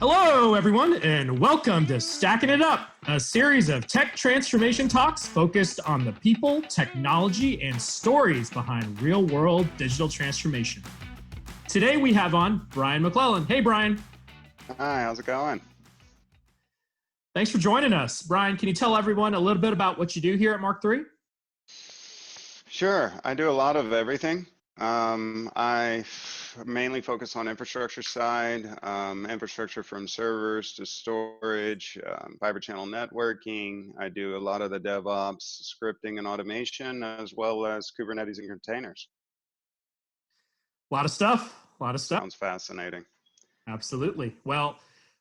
Hello, everyone, and welcome to Stackin It Up, a series of tech transformation talks focused on the people, technology, and stories behind real-world digital transformation. Today, we have on Bryan McClellan. Hey, Bryan. Hi, how's it going? Thanks for joining us. Bryan, can you tell everyone a little bit about what you do here at Mark III? Sure, I do a lot of everything. I mainly focus on infrastructure side, infrastructure from servers to storage, fiber channel networking. I do a lot of the DevOps, scripting and automation, as well as Kubernetes and containers. A lot of stuff. Sounds fascinating. Absolutely. Well,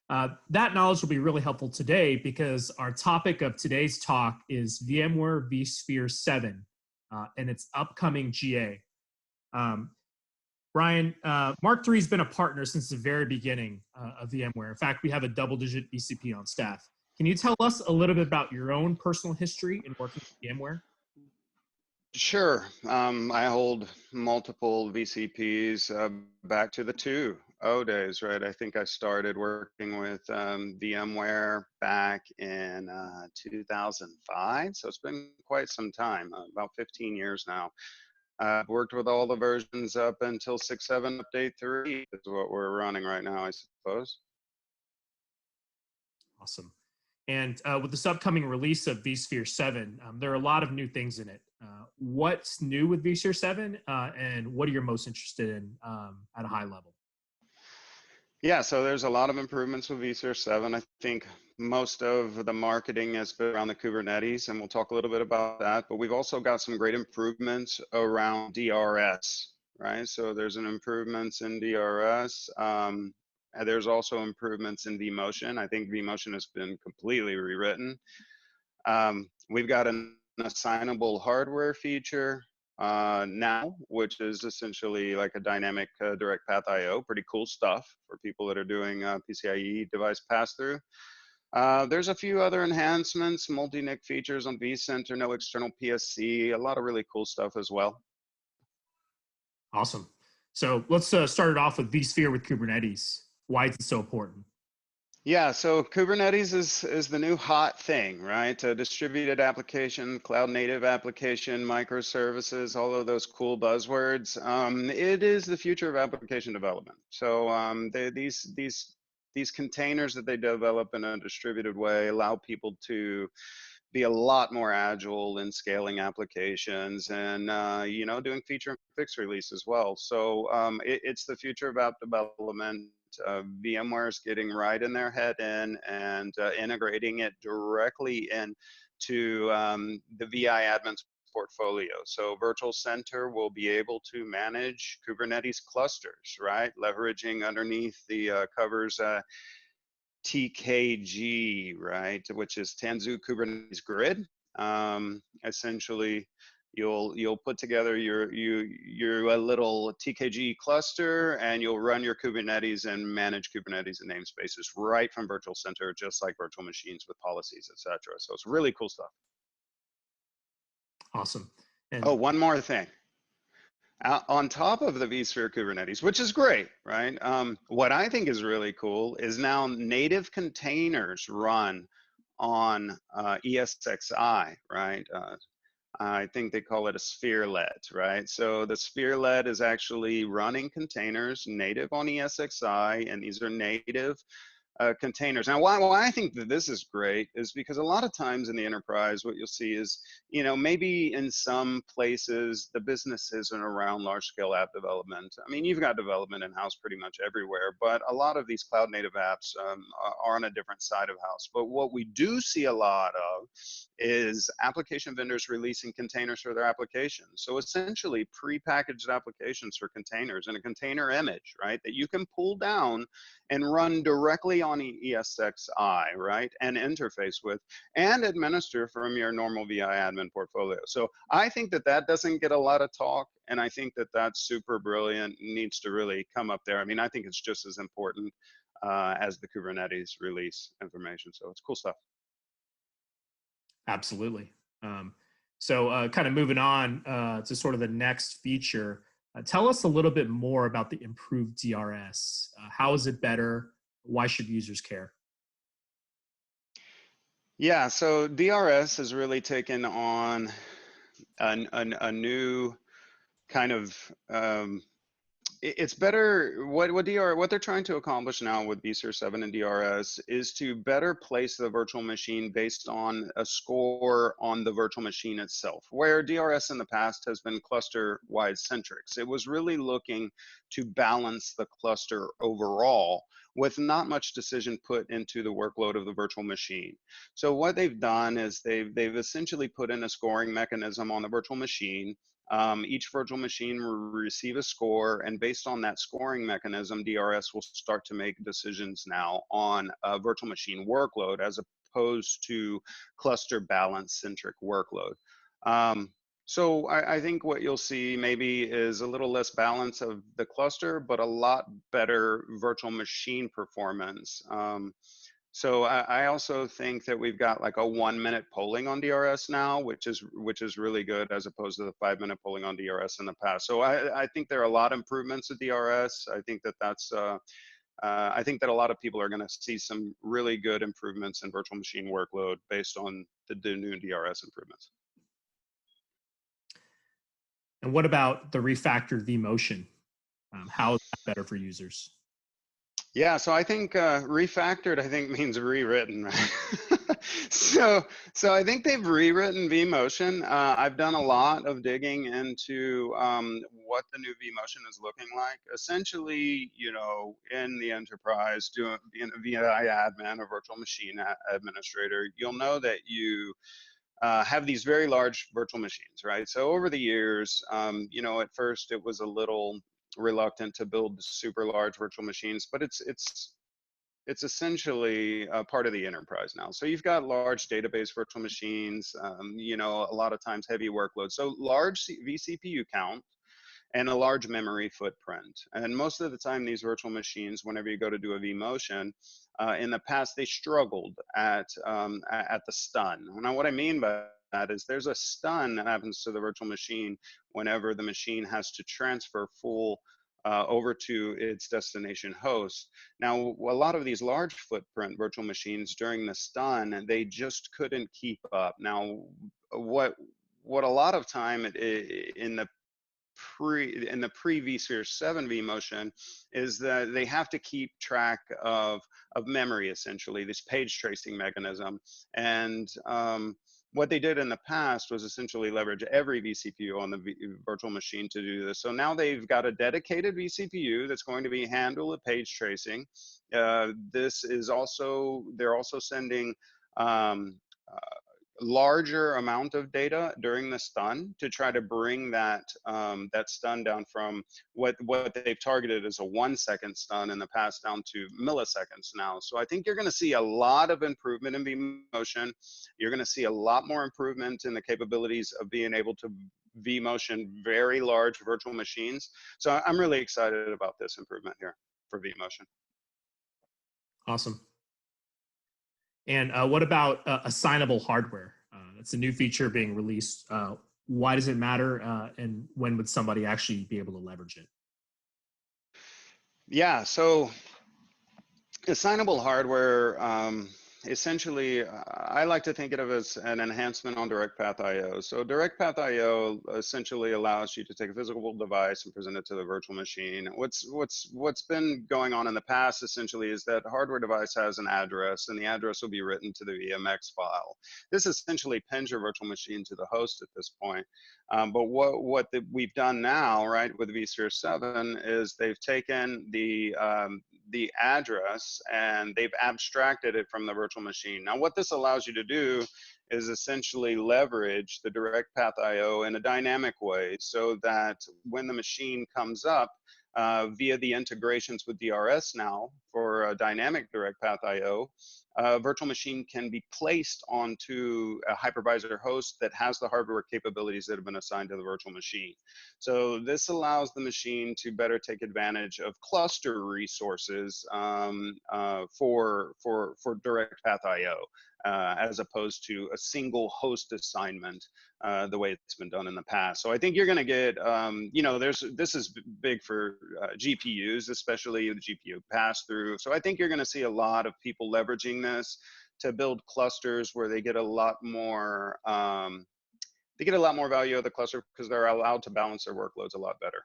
that knowledge will be really helpful today because our topic of today's talk is VMware vSphere 7 and its upcoming GA. Bryan, Mark III has been a partner since the very beginning of VMware. In fact, we have a double-digit VCP on staff. Can you tell us a little bit about your own personal history in working with VMware? Sure. I hold multiple VCPs back to the 2.0 days, right? I think I started working with VMware back in 2005. So it's been quite some time, about 15 years now. I've worked with all the versions up until 6.7 update 3 is what we're running right now, I suppose. Awesome. And with this upcoming release of vSphere 7, there are a lot of new things in it. What's new with vSphere 7 and what are you most interested in at a high level? Yeah, so there's a lot of improvements with vSphere 7. I think most of the marketing has been around the Kubernetes, and we'll talk a little bit about that. But we've also got some great improvements around DRS, right? So there's an improvements in DRS. And there's also improvements in vMotion. I think vMotion has been completely rewritten. We've got an assignable hardware feature now, which is essentially like a dynamic direct path IO. Pretty cool stuff for people that are doing PCIe device pass-through. There's a few other enhancements, multi-NIC features on vCenter, no external PSC, a lot of really cool stuff as well. Awesome. So let's start it off with vSphere with Kubernetes. Why is it so important? Yeah, so Kubernetes is the new hot thing, right? A distributed application, cloud native application, microservices, all of those cool buzzwords. It is the future of application development. So these containers that they develop in a distributed way allow people to be a lot more agile in scaling applications and doing feature and fix release as well. So it's the future of app development. VMware is getting right in their head in and integrating it directly into the VI admins portfolio. So Virtual Center will be able to manage Kubernetes clusters, right? Leveraging underneath the covers TKG, right, which is Tanzu Kubernetes Grid. Essentially, you'll put together your little TKG cluster, and you'll run your Kubernetes and manage Kubernetes and namespaces right from Virtual Center, just like virtual machines with policies, etc. So it's really cool stuff. Awesome. And oh, one more thing. On top of the vSphere Kubernetes, which is great, right? What I think is really cool is now native containers run on ESXi, right? I think they call it a spherelet, right? So the spherelet is actually running containers native on ESXi, and these are native containers. Now, why I think that this is great is because a lot of times in the enterprise, what you'll see is, maybe in some places, the business isn't around large scale app development. I mean, you've got development in-house pretty much everywhere, but a lot of these cloud native apps are on a different side of house. But what we do see a lot of is application vendors releasing containers for their applications. So essentially pre-packaged applications for containers in a container image, right, that you can pull down and run directly on ESXi, right, and interface with and administer from your normal VI admin portfolio. So I think that doesn't get a lot of talk, and I think that that's super brilliant, needs to really come up there. I mean, I think it's just as important as the Kubernetes release information. So it's cool stuff. Absolutely. So kind of moving on to sort of the next feature, tell us a little bit more about the improved DRS. How is it better? Why should users care? Yeah, so DRS has really taken on a new kind of it's better what they're trying to accomplish now with vSphere 7 and DRS is to better place the virtual machine based on a score on the virtual machine itself, where DRS in the past has been cluster wide centric. It was really looking to balance the cluster overall with not much decision put into the workload of the virtual machine. So what they've done is they've essentially put in a scoring mechanism on the virtual machine. Each virtual machine will receive a score, and based on that scoring mechanism, DRS will start to make decisions now on a virtual machine workload as opposed to cluster balance centric workload. So I think what you'll see maybe is a little less balance of the cluster, but a lot better virtual machine performance. So I also think that we've got like a 1-minute polling on DRS now, which is really good as opposed to the 5-minute polling on DRS in the past. So I think there are a lot of improvements at DRS. I think that I think that a lot of people are going to see some really good improvements in virtual machine workload based on the new DRS improvements. And what about the refactored vMotion? How is that better for users? Yeah, so I think refactored, I think means rewritten, right? so I think they've rewritten vMotion. I've done a lot of digging into what the new vMotion is looking like. Essentially, you know, in the enterprise, being a VI admin or virtual machine administrator, you'll know that you have these very large virtual machines, right? So over the years, you know, at first it was a little reluctant to build super large virtual machines, but it's essentially a part of the enterprise now. So you've got large database virtual machines, you know, a lot of times heavy workloads. So large vCPU count and a large memory footprint. And most of the time, these virtual machines, whenever you go to do a vMotion, in the past, they struggled at the stun. Now, what I mean by that is there's a stun that happens to the virtual machine whenever the machine has to transfer full over to its destination host. Now, a lot of these large footprint virtual machines during the stun, they just couldn't keep up. Now, what a lot of time in the pre vSphere 7 vMotion is that they have to keep track of memory, essentially, this page tracing mechanism. And what they did in the past was essentially leverage every vCPU on the virtual machine to do this. So now they've got a dedicated vCPU that's going to be handle the page tracing. This is also, they're also sending larger amount of data during the stun to try to bring that that stun down from what they've targeted as a 1-second stun in the past down to milliseconds now. So I think you're going to see a lot of improvement in vMotion. You're going to see a lot more improvement in the capabilities of being able to vMotion very large virtual machines. So I'm really excited about this improvement here for vMotion. Awesome. And what about assignable hardware? That's a new feature being released. Why does it matter? And when would somebody actually be able to leverage it? Yeah, so assignable hardware, essentially, I like to think of it as an enhancement on Direct Path IO. So Direct Path IO essentially allows you to take a physical device and present it to the virtual machine. What's been going on in the past essentially is that hardware device has an address, and the address will be written to the VMX file. This essentially pins your virtual machine to the host at this point. But what we've done now, right, with vSphere 7 is they've taken the address and they've abstracted it from the virtual machine. Now, what this allows you to do is essentially leverage the Direct Path IO in a dynamic way so that when the machine comes up via the integrations with DRS now for dynamic Direct Path IO, a virtual machine can be placed onto a hypervisor host that has the hardware capabilities that have been assigned to the virtual machine. So this allows the machine to better take advantage of cluster resources for direct path IO. As opposed to a single host assignment, the way it's been done in the past. So I think you're going to get, this is big for GPUs, especially the GPU pass through. So I think you're going to see a lot of people leveraging this to build clusters where they get a lot more, value of the cluster because they're allowed to balance their workloads a lot better.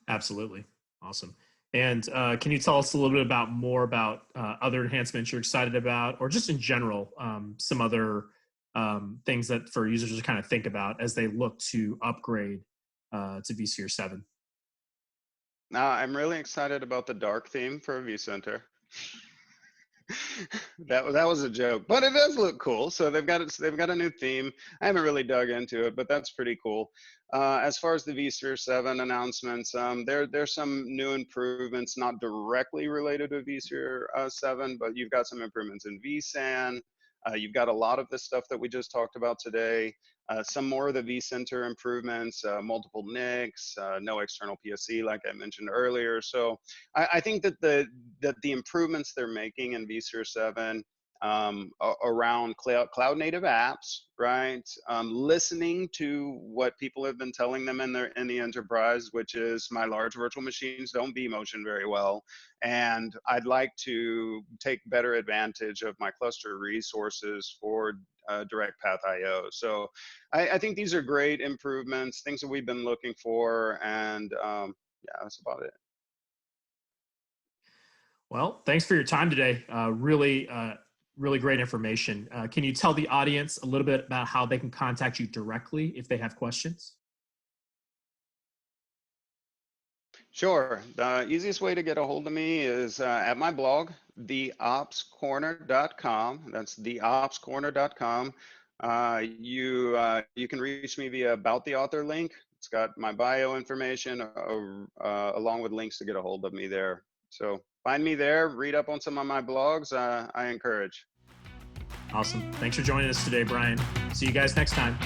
Absolutely. Awesome. And can you tell us a little bit more about other enhancements you're excited about, or just in general, some other things that for users to kind of think about as they look to upgrade to vSphere 7? Now, I'm really excited about the dark theme for vCenter. that was a joke, but it does look cool. So they've got a new theme. I haven't really dug into it, but that's pretty cool. As far as the vSphere 7 announcements, there's some new improvements not directly related to vSphere 7, but you've got some improvements in vSAN. You've got a lot of the stuff that we just talked about today. Some more of the vCenter improvements, multiple NICs, no external PSC, like I mentioned earlier. So I think that the improvements they're making in vSphere 7 around cloud native apps, right? Listening to what people have been telling them in the enterprise, which is my large virtual machines don't vMotion very well, and I'd like to take better advantage of my cluster resources for direct path IO. So I think these are great improvements, things that we've been looking for, and yeah, that's about it. Well, thanks for your time today. Really great information. Can you tell the audience a little bit about how they can contact you directly if they have questions? Sure. The easiest way to get a hold of me is at my blog, theopscorner.com. That's theopscorner.com. You can reach me via About the Author link. It's got my bio information along with links to get a hold of me there. So find me there, read up on some of my blogs. I encourage. Awesome. Thanks for joining us today, Bryan. See you guys next time.